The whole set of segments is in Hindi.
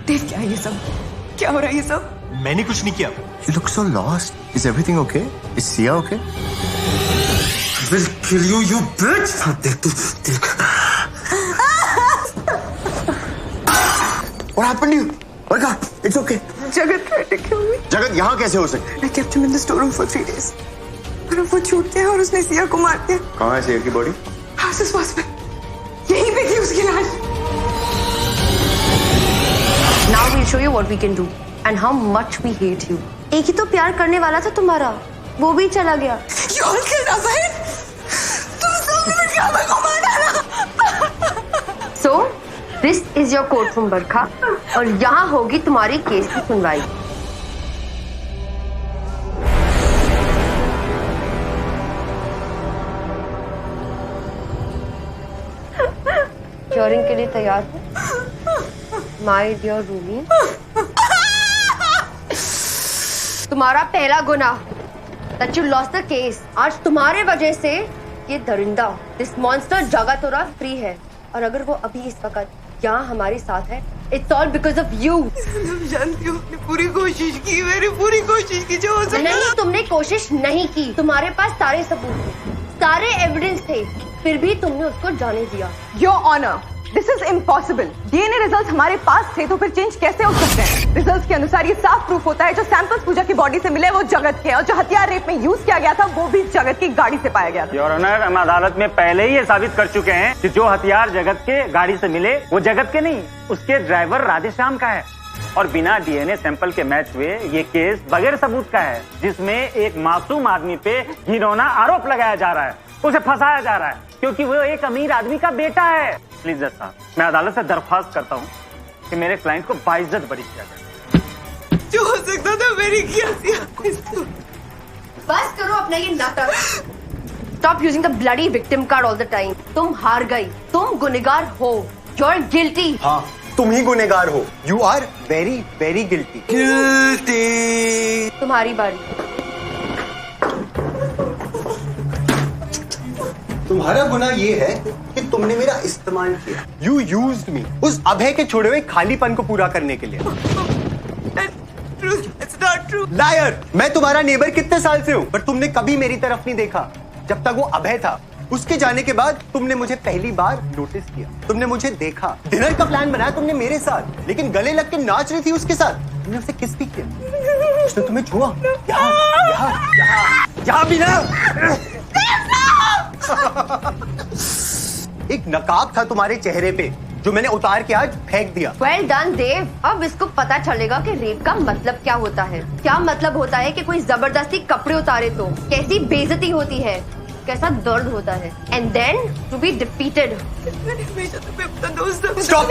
देव, क्या है ये सब? क्या हो रहा है ये सब? मैंने कुछ नहीं किया। You look so lost. Is everything okay? Is Sia okay? I will kill you, you bitch! देख तू, देख। What happened to you? Varga, it's okay. जगत ने किया हुई। जगत यहाँ कैसे हो सकती? I kept him in the storeroom for 3 days. पर वो छूट गया और उसने सिया को मार दिया। कहाँ है सिया की बॉडी? House is possible. यहीं पे थी उसकी लाश। Now we'll show you what we can do and how much we hate you. एक ही तो प्यार करने वाला था तुम्हारा, वो भी चला गया। You all killed our friend. तुम सबने मिलकर हमें को मार डाला। So this is your courtroom बरखा और यहाँ होगी तुम्हारी केस की सुनवाई। हियरिंग के लिए तैयार हो? My dear रूमी, तुम्हारा पहला गुनाह that you lost the case, आज तुम्हारे वजह से ये दरिंदा, this monster जगतोरा फ्री है। और अगर वो अभी इस वक्त यहाँ हमारे साथ है, it's all because of you। जानती हो, मैंने पूरी कोशिश की, मैंने पूरी कोशिश की जो हो सका। नहीं, तुमने कोशिश नहीं की। तुम्हारे पास सारे सबूत थे, सारे एविडेंस थे, फिर भी तुमने उसको जाने दिया। Your Honor, this is impossible. DNA result हमारे पास थे तो फिर चेंज कैसे हो सकते हैं? रिजल्ट्स के अनुसार ये साफ प्रूफ होता है जो सैंपल्स पूजा की बॉडी से मिले वो जगत के, और जो हथियार रेप में यूज किया गया था वो भी जगत की गाड़ी से पाया गया था। योर ऑनर, हम अदालत में पहले ही ये साबित कर चुके हैं कि जो हथियार जगत के गाड़ी से मिले वो जगत के नहीं, उसके ड्राइवर राधेश्याम का है। और बिना डीएनए सैंपल के मैच हुए ये केस बगैर सबूत का है, जिसमें एक मासूम आदमी पे घिनौना आरोप लगाया जा रहा है, उसे फंसाया जा रहा है क्योंकि वो एक अमीर आदमी का बेटा है। प्लीज जज साहब, मैं अदालत से दरख्वास्त करता हूँ कि मेरे क्लाइंट को बाइज्जत बरी किया जाए। जो हो सकता था मेरी किया। बस करो अपना ये नाटक। Stop using the bloody victim card all the time. तुम हार गई, तुम गुनहगार हो। You're guilty. हाँ, तुम ही गुनहगार हो। You are very, very guilty. Guilty. तुम्हारी बारी। तुम्हारा गुनाह ये है कि तुमने मेरा इस्तेमाल किया। You used me. उस अभय के छोड़े हुए खालीपन को पूरा करने के लिए। It's not true. Liar! मैं तुम्हारा नेबर कितने साल से हूँ, पर तुमने कभी मेरी तरफ नहीं देखा। जब तक वो अभय था, उसके जाने के बाद तुमने मुझे पहली बार नोटिस किया, तुमने मुझे देखा, डिनर का प्लान बनाया तुमने मेरे साथ, लेकिन गले लग के नाच रही थी उसके साथ, तुमने उसे किस भी किया, उसने तुम्हें छुआ, यहाँ भी ना। एक नकाब था तुम्हारे चेहरे पे जो मैंने उतार के आज फेंक दिया। Well done, देव। अब इसको पता चलेगा कि रेप का मतलब क्या होता है। क्या मतलब होता है कि कोई जबरदस्ती कपड़े उतारे तो कैसी बेइज्जती होती है, कैसा दर्द होता है। And then to be defeated. Stop!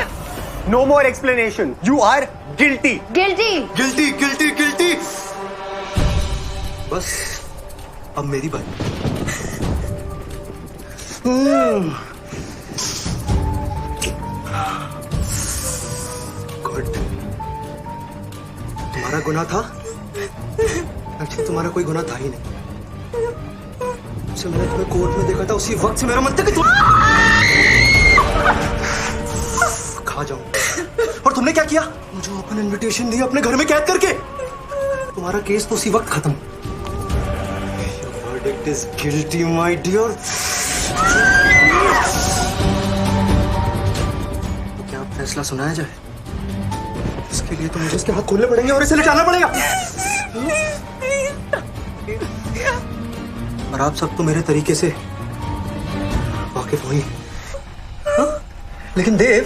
No more explanation. You are guilty. Guilty. Guilty, guilty, guilty. बस अब मेरी बारी। गुड। तुम्हारा गुनाह था? एक्चुअली तुम्हारा कोई गुनाह था ही नहीं। जब मैंने तुम्हें कोर्ट में देखा था उसी वक्त से मेरा मन था कि तुम खा जाऊं। और तुमने क्या किया? मुझे ओपन इनविटेशन दी अपने घर में कैद करके। तुम्हारा केस तो उसी वक्त खत्म। Your verdict is guilty, my dear. तो क्या फैसला सुनाया जाए? इसके लिए तो मुझे इसके हाथ खोलने पड़ेंगे और इसे लिटाना पड़ेगा। और आप सब तो मेरे तरीके से वाकिफ हो ही। लेकिन देव,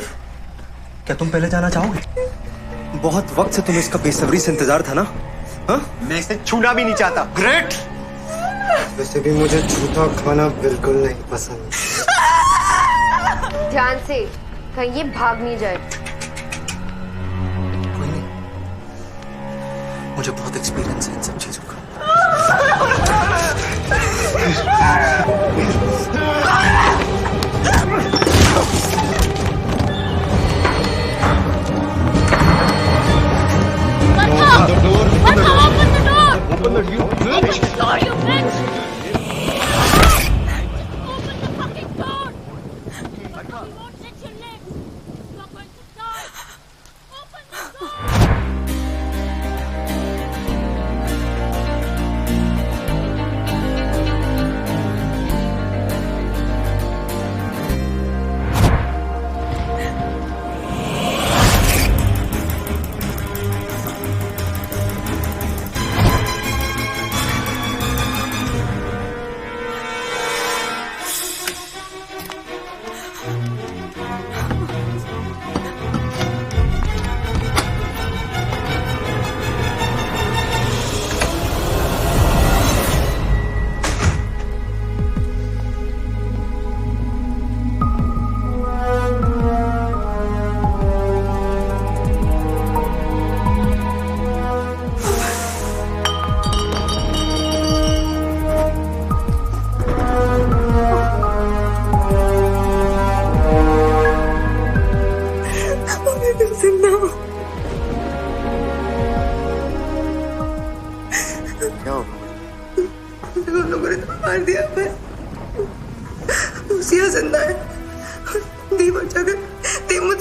क्या तुम पहले जाना चाहोगे? बहुत वक्त से तुम्हें इसका बेसब्री से इंतजार था ना? हा? मैं इसे छूना भी नहीं चाहता। ग्रेट। वैसे भी मुझे झूठा खाना बिल्कुल नहीं पसंद। ध्यान से, कहीं ये भाग नहीं जाए। कोई नहीं, मुझे बहुत एक्सपीरियंस है इन सब चीजों का। Open the door, you bitch! Open the fucking door! You won't let your live! You're going to die! Open the door!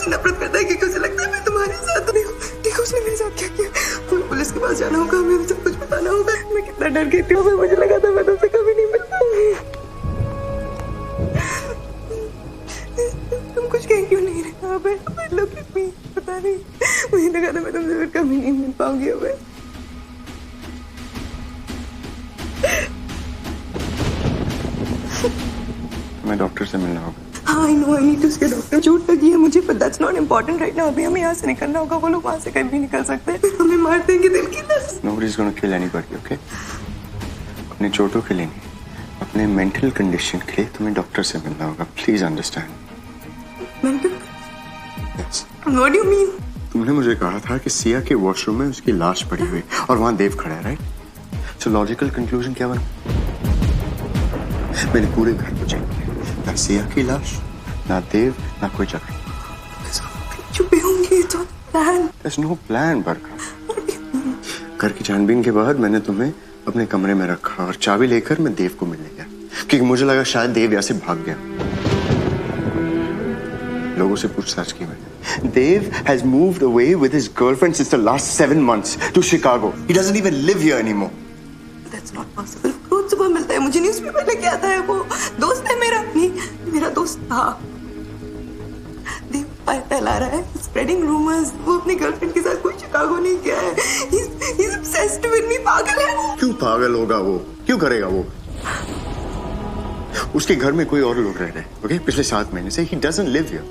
मुझसे नफरत करता है क्योंकि उसे लगता है मैं तुम्हारे साथ हूँ। देखो उसने मेरे साथ क्या किया। हमें पुलिस के पास जाना होगा, हमें उसे सब कुछ बताना होगा। मैं कितना डर गई थी, मुझे लगा था मैं तुमसे कभी नहीं मिल पाऊंगी। तुम कुछ कह क्यों नहीं रहे? अबे लोग कितनी पता नहीं, मुझे लगा था मैं तुमसे फिर कभी नहीं मिल पाऊंगी। अबे मैं डॉक्टर से मिलना होगा। हाँ, I know, I need to see a doctor। चोट लगी है मुझे, but that's not important right now। अभी हमें यहाँ से निकलना होगा। वो लोग वहाँ से कहीं भी निकल सकते हैं, हमें मार देंगे दिल की दर्द। Nobody's gonna kill anybody, okay? अपने चोटों के लिए नहीं, अपने मेंटल कंडीशन के लिए तुम्हें डॉक्टर से मिलना होगा। Please understand. Mental? Yes. What do you mean? तुमने मुझे कहा था कि सिया के वॉशरूम में उसकी लाश पड़ी हुई और वहां देव खड़ा है, राइट? सो लॉजिकल कंक्लूजन क्या बना? मैंने पूरे घर को चेक किया, ना सिया की लाश, ना देव, ना कोई जगह। छुपे होंगे तो प्लान। There's no plan, बरखा। घर की छानबीन के बाद मैंने तुम्हें अपने कमरे में रखा और चाबी लेकर मैं देव को मिलने गया क्योंकि मुझे लगा शायद देव यहाँ से भाग गया। लोगों से पूछताछ की मैंने। Dave has moved away with his girlfriend since the last 7 months to Chicago. He doesn't even live here anymore. That's not possible। रोज सुबह मिलता है मुझे, न्यूज़पेपर लेके आता है। वो दोस्त है मेरा, नहीं मेरा दोस्त था। देव फैला रहा है, spreading rumors। वो अपनी गर्लफ्रेंड के साथ कोई शिकागो नहीं गया है। He's obsessed with me। पागल है वो। क्यों पागल होगा वो? क्यों करेगा वो? उसके घर में कोई और लोग रह रहे हैं, ओके? पिछले 7 महीने से he doesn't live here.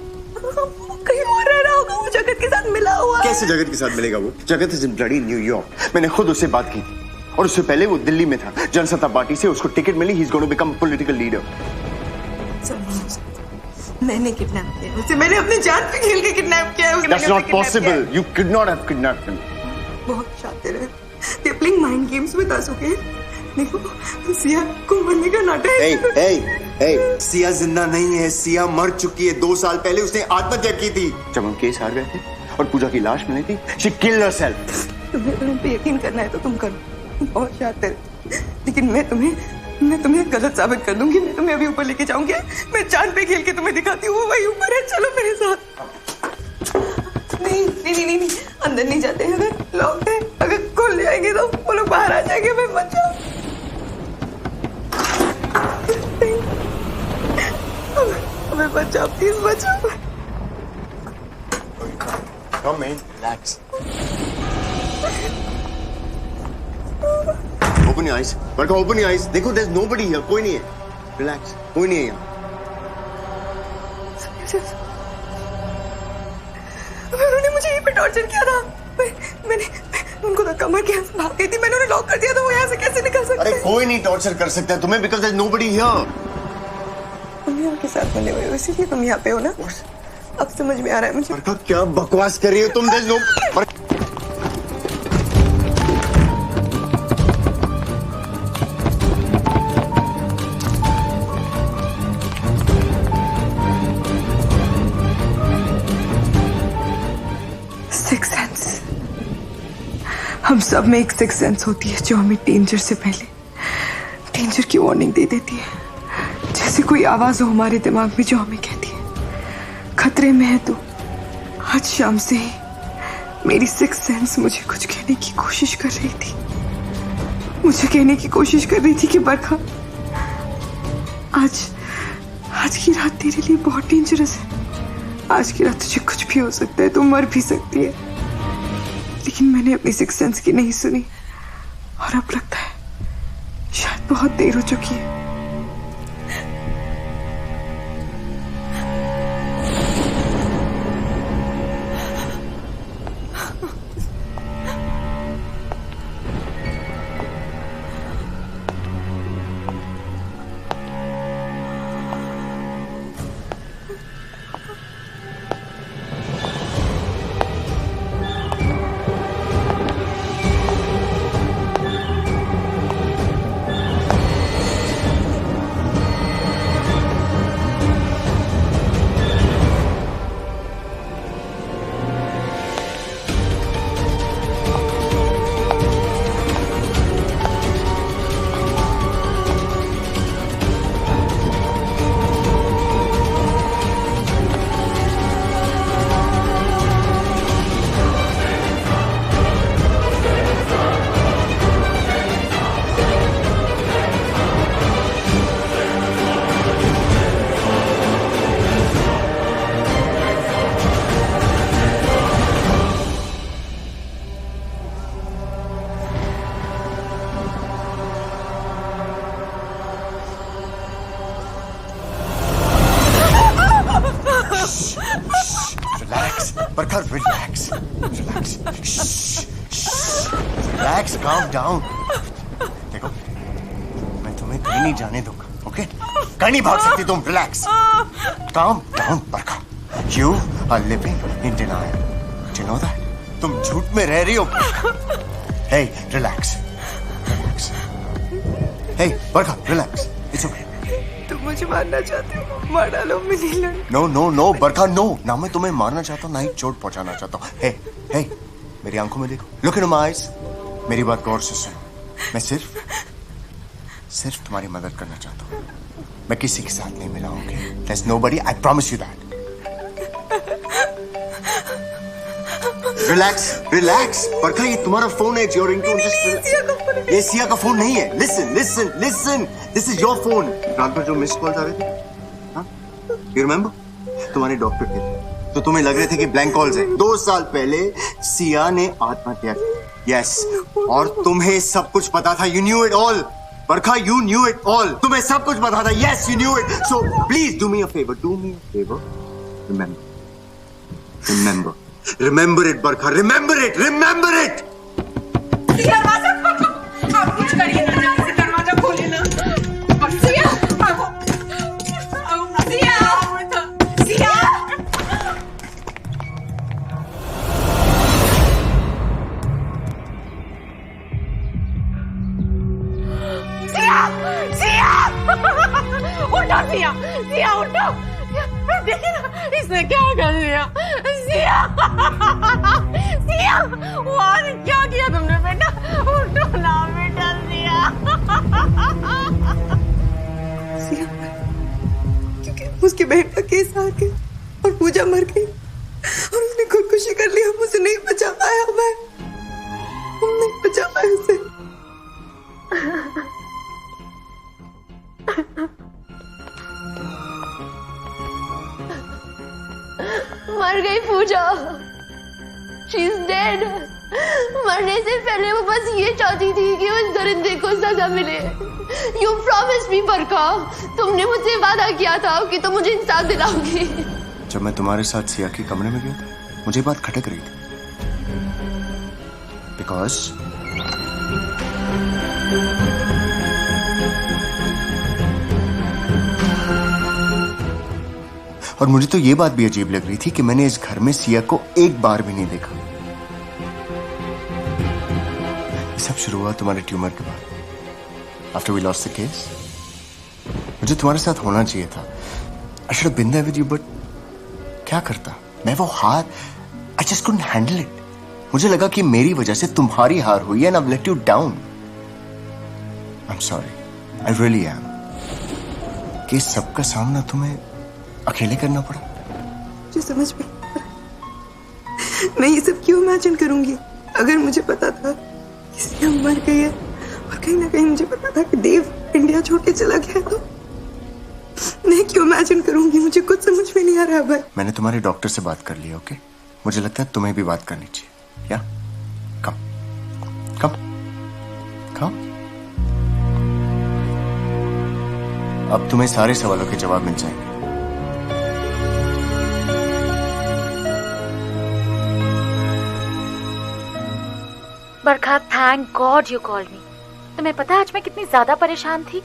कहीं और रह रहा होगा, वो जगत के साथ मिला हुआ है। कैसे जगत के साथ मिलेगा वो? जगत इज इन ब्लडी न्यूयॉर्क। मैंने खुद उससे बात की थी और उससे पहले वो दिल्ली में था। जनसत्ता पार्टी से उसको टिकट मिली। He is going to become political leader. मैंने किडनैप किया उसे, मैंने अपनी जान पे खेल के किडनैप किया है। That's not possible. You could not have kidnapped him. बहुत शातिर है। They're playing mind games with us, okay? देखो सिया को मरने का नाटक है। सिया जिंदा नहीं है, सिया मर चुकी है। 2 साल पहले उसने आत्महत्या की थी जब हम केस हार गए थे और पूजा की लाश मिली थी। She killed herself. तुम्हें उन पे यकीन करना है तो तुम करो, बहुत शातिर। लेकिन मैं तुम्हें गलत साबित कर दूंगी। मैं तुम्हें अभी ऊपर लेके जाऊंगी। मैं चांद पे खेल के तुम्हें दिखाती हूँ, वो वही ऊपर है। चलो मेरे साथ। नहीं, अंदर नहीं जाते। अगर लॉक है, अगर खुल जाएंगे तो वो लोग बाहर आ जाएंगे। मैं मत जाओ। हमें बचाओ, प्लीज बचाओ। Come in, relax. Open your eyes. बरका, open your eyes. देखो, there's nobody here. कोई नहीं है. Relax. कोई नहीं है यहाँ. उन्होंने मुझे यहीं पे टॉर्चर किया था। मैंने उनको धक्का मार के भाग गई थी। मैंने उन्हें लॉक कर दिया था। वो यहाँ से कैसे निकल सकते अरे हैं? कोई नहीं टॉर्चर कर सकता है तुम्हें because there's nobody here. तुम यहाँ के साथ मिले हुए हो, इसीलिए तुम यहाँ पे हो ना? अब समझ में आ रहा है मुझे। बरका, क्या बकवास कर रही हो तुम? There's no. Six sense. हम सब में एक सिक्स सेंस होती है जो हमें डेंजर से पहले डेंजर की वार्निंग दे देती है। जैसे कोई आवाज हो हमारे दिमाग में जो हमें कहती है खतरे में है तू। आज शाम से ही मेरी सिक्स सेंस मुझे कुछ कहने की कोशिश कर रही थी। मुझे कहने की कोशिश कर रही थी कि बरखा, आज की रात तेरे लिए बहुत डेंजरस है। आज की रात तुझे कुछ भी हो सकता है, तू मर भी सकती है। लेकिन मैंने अपनी सिक्स सेंस की नहीं सुनी और अब लगता है शायद बहुत देर हो चुकी है। Barkha relax relax relax, calm down. देखो मैं तुम्हें कहीं नहीं जाने दूंगा, ओके? कहीं नहीं भाग सकती तुम, relax, calm down Barkha. You are living in denial, you know that? तुम झूठ में रह रही हो। Hey relax relax, hey Barkha relax, it's okay. तुम मुझे मारना चाहते हो, मार डालो मेरी लड़की। No no no Barkha, no, ना मैं तुम्हें मारना चाहता हूँ ना ही चोट पहुंचाना चाहता हूँ। हे हे मेरी आंखों में देखो, लुक इन माय आईज, मेरी बात गौर से सुनो। मैं सिर्फ तुम्हारी मदद करना चाहता हूँ। मैं किसी के साथ नहीं मिला हूँ, there's nobody, I promise you that. Relax relax Barkha, ये तुम्हारा फोन है, योर रिंगटोन। ये सिया का फोन नहीं है। Listen listen listen, this is your phone. रात को जो मिस कॉल आ रहे थे, यू रिमेम्बर? तुम्हारे डॉक्टर के थे, तो तुम्हें लग रहे थे कि ब्लैंक कॉल्स हैं। 2 साल पहले सिया ने आत्महत्या की, यस, और तुम्हें सब कुछ पता था। You knew it all Barkha, you knew it all. तुम्हें सब कुछ पता था, yes, you knew it. So please do me a favour, remember remember Remember it, Barkha. Remember it. Remember it. दरवाजा खोलो। आप कुछ करिए ना, जल्दी से दरवाजा खोलिए ना। सिया, आओ। सिया, सिया। सिया, सिया। उठो सिया, सिया उठो। देखिए ना, इसने क्या कर दिया। सिया, सिया, और क्या किया तुमने बेटा? उठो ना बेटा, सिया। सिया, क्योंकि उसकी बहन का केस हार गया और पूजा मर गई और उसने खुदकुशी कर लिया। मुझे नहीं बचा पाया, मैं नहीं बचा पाया उसे। मर गई पूजा, शी इज डेड। मरने से पहले वो बस ये चाहती थी कि उस दरिंदे को सजा मिले। यू प्रॉमिस मी बरखा, तुमने मुझसे वादा किया था कि तुम मुझे इंसाफ दिलाओगी। जब मैं तुम्हारे साथ सिया के कमरे में गया था, मुझे बात खटक रही थी, बिकॉज और मुझे तो ये बात भी अजीब लग रही थी कि मैंने इस घर में सिया को एक बार भी नहीं देखा। ये सब शुरू हुआ तुम्हारे ट्यूमर के बाद, after we lost the case. मुझे तुम्हारे साथ होना चाहिए था। I should have been there with you, but क्या करता मैं वो हार, I just couldn't handle it. मुझे लगा कि मेरी वजह से तुम्हारी हार हुई है, and I've let you down. I'm sorry, I really am. कि सबका सामना तुम्हें अकेले करना पड़ा। मुझे समझ में मैं ये सब क्यों इमेजिन करूंगी? अगर मुझे पता था कि सिया मर गई है और कहीं ना कहीं मुझे पता था कि देव इंडिया छोड़ के चला गया, तो मैं क्यों इमेजिन करूंगी? मुझे कुछ समझ में नहीं आ रहा भाई। मैंने तुम्हारे डॉक्टर से बात कर ली, ओके? मुझे लगता है तुम्हें भी बात करनी चाहिए। या कम कम कम, अब तुम्हें सारे सवालों के जवाब मिल जाएंगे। Barkha, thank God you called me. तुम्हें पता है आज मैं कितनी ज्यादा परेशान थी?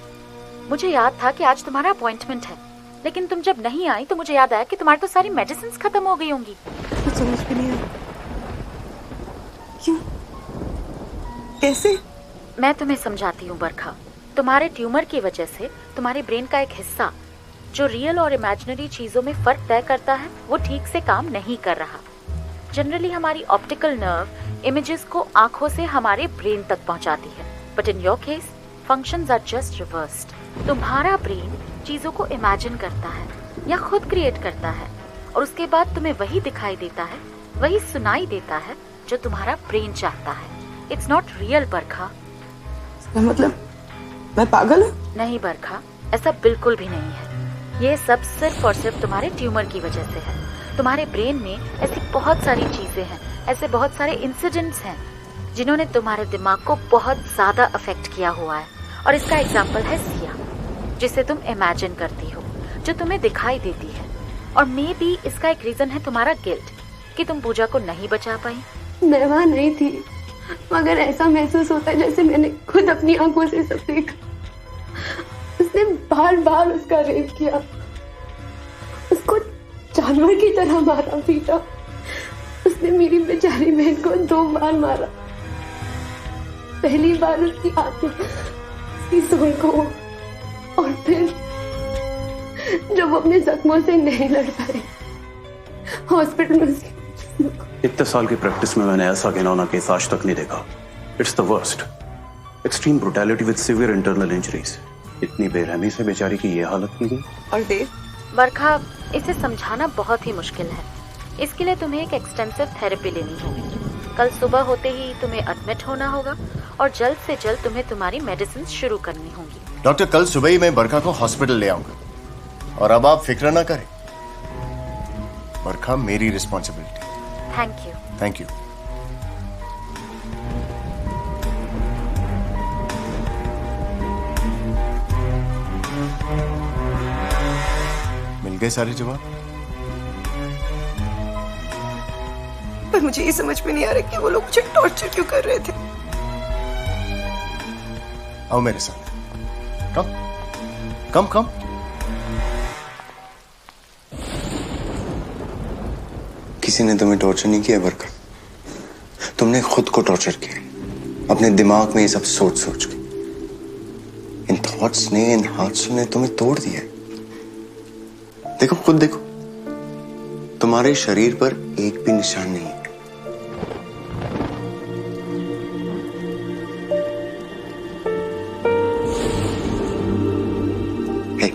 मुझे याद था कि आज तुम्हारा अपॉइंटमेंट है, लेकिन तुम जब नहीं आई तो मुझे याद आया कि तुम्हारी तो सारी मेडिसिन खत्म हो गई होंगी। कुछ समझ में नहीं आया। क्यों? कैसे? मैं तुम्हें समझाती हूँ बरखा। तुम्हारे ट्यूमर की वजह से तुम्हारे ब्रेन का एक हिस्सा जो रियल और इमेजिनरी चीजों में फर्क तय करता है, वो ठीक से काम नहीं कर रहा। जनरली हमारी ऑप्टिकल नर्व इमेजेस को आंखों से हमारे ब्रेन तक पहुंचाती है, but in your case functions are just reversed. तुम्हारा ब्रेन चीजों को इमेजिन करता है या खुद क्रिएट करता है, और उसके बाद तुम्हें वही दिखाई देता है, वही सुनाई देता है जो तुम्हारा ब्रेन चाहता है। इट्स नॉट रियल बरखा। मतलब मैं पागल हूँ? नहीं बरखा, ऐसा बिल्कुल भी नहीं है। ये सब सिर्फ और सिर्फ तुम्हारे ट्यूमर की वजह से है। तुम्हारे ब्रेन में ऐसी बहुत सारी चीजें हैं, ऐसे बहुत सारे इंसिडेंट्स हैं जिन्होंने तुम्हारे दिमाग को बहुत ज्यादा अफेक्ट किया हुआ है। और इसका एग्जाम्पल है सिया, जिसे तुम इमेजिन करती हो, जो तुम्हें दिखाई देती है। और मे बी इसका एक रीजन है तुम्हारा गिल्ट, कि तुम पूजा को नहीं बचा पाई? मैं वहां नहीं थी, मगर ऐसा महसूस होता है जैसे मैंने खुद अपनी आंखों से सब देखा। उसने बार बार उसका रेप किया, उसको जानवर की तरह मारा पीटा। उसने मेरी बेचारी बहन को 2 बार मारा। पहली बार उसकी आंखें, उसकी सोल को, और फिर जब वो अपने जख्मों से नहीं लड़ पाए, हॉस्पिटल में उसकी इतने साल की प्रैक्टिस में मैंने ऐसा घिनौना केस आज तक नहीं देखा। It's the worst. Extreme brutality with severe internal injuries. इतनी बेरहमी से बेचारी की ये हालत की गई। और देव? बरखा, इसे समझाना बहुत ही मुश्किल है। इसके लिए तुम्हें एक एक्सटेंसिव थेरेपी लेनी होगी। कल सुबह होते ही तुम्हें एडमिट होना होगा और जल्द से जल्द तुम्हें तुम्हारी मेडिसिन शुरू करनी होगी। डॉक्टर, कल सुबह ही मैं बरखा को हॉस्पिटल ले आऊंगा और अब आप फिक्र ना करें। बरखा मेरी responsibility. Thank you. Thank you. मिल गए सारे जवाब? पर मुझे ये समझ में नहीं आ रहा कि वो लोग मुझे टॉर्चर क्यों कर रहे थे। आओ मेरे साथ। कम कम कम। किसी ने तुम्हें टॉर्चर नहीं किया बरखा, तुमने खुद को टॉर्चर किया अपने दिमाग में ये सब सोच सोच के। इन थॉट्स ने, इन हादसों ने तुम्हें तोड़ दिया। देखो, खुद देखो, तुम्हारे शरीर पर एक भी निशान नहीं है। Hey,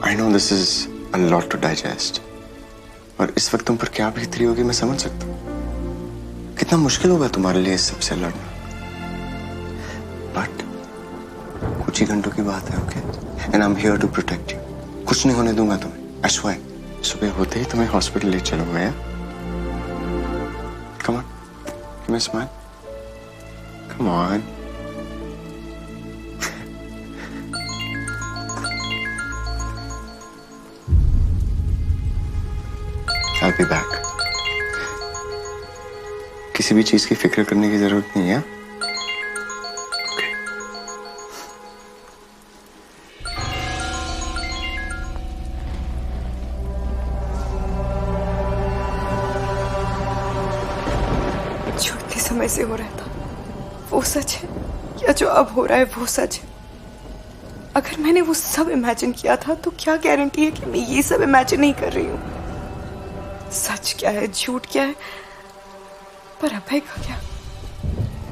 I know this is a lot to digest. और इस वक्त तुम पर क्या बीत रही होगी मैं समझ सकता हूं। कितना मुश्किल होगा तुम्हारे लिए इस सबसे लड़ना। बट कुछ ही घंटों की बात है, okay? And I am here to protect you. कुछ नहीं होने दूंगा तुम्हें। आई स्वेयर, सुबह होते ही तुम्हें हॉस्पिटल ले चलूंगा। Come on, give me a smile. Come on. I'll be back. किसी भी चीज की फिक्र करने की जरूरत नहीं है। Okay. जो इतने समय से हो रहा था वो सच है, या जो अब हो रहा है वो सच है? अगर मैंने वो सब इमेजिन किया था तो क्या गारंटी है कि मैं ये सब इमेजिन नहीं कर रही हूँ? सच क्या है, झूठ क्या है? पर अभय का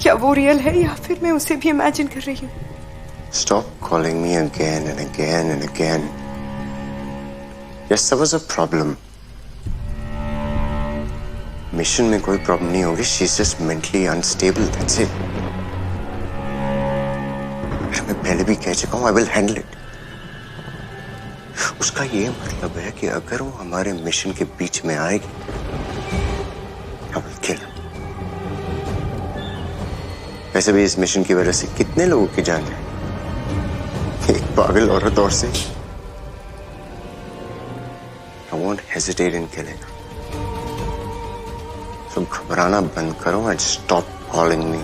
क्या वो रियल है या फिर मैं उसे भी इमेजिन कर रही हूँ? Stop calling me again and again and again. Yes, there was a problem. Mission में कोई प्रॉब्लम नहीं होगी। She's just mentally unstable. That's it. मैं पहले भी कह चुका हूँ, I will handle it. उसका ये मतलब है कि अगर वो हमारे मिशन के बीच में आएगी, I will kill her. वैसे भी इस मिशन की वजह से कितने लोगों की जान है, एक पागल औरत और से। I won't hesitate in killing her. So घबराना बंद करो and stop calling me.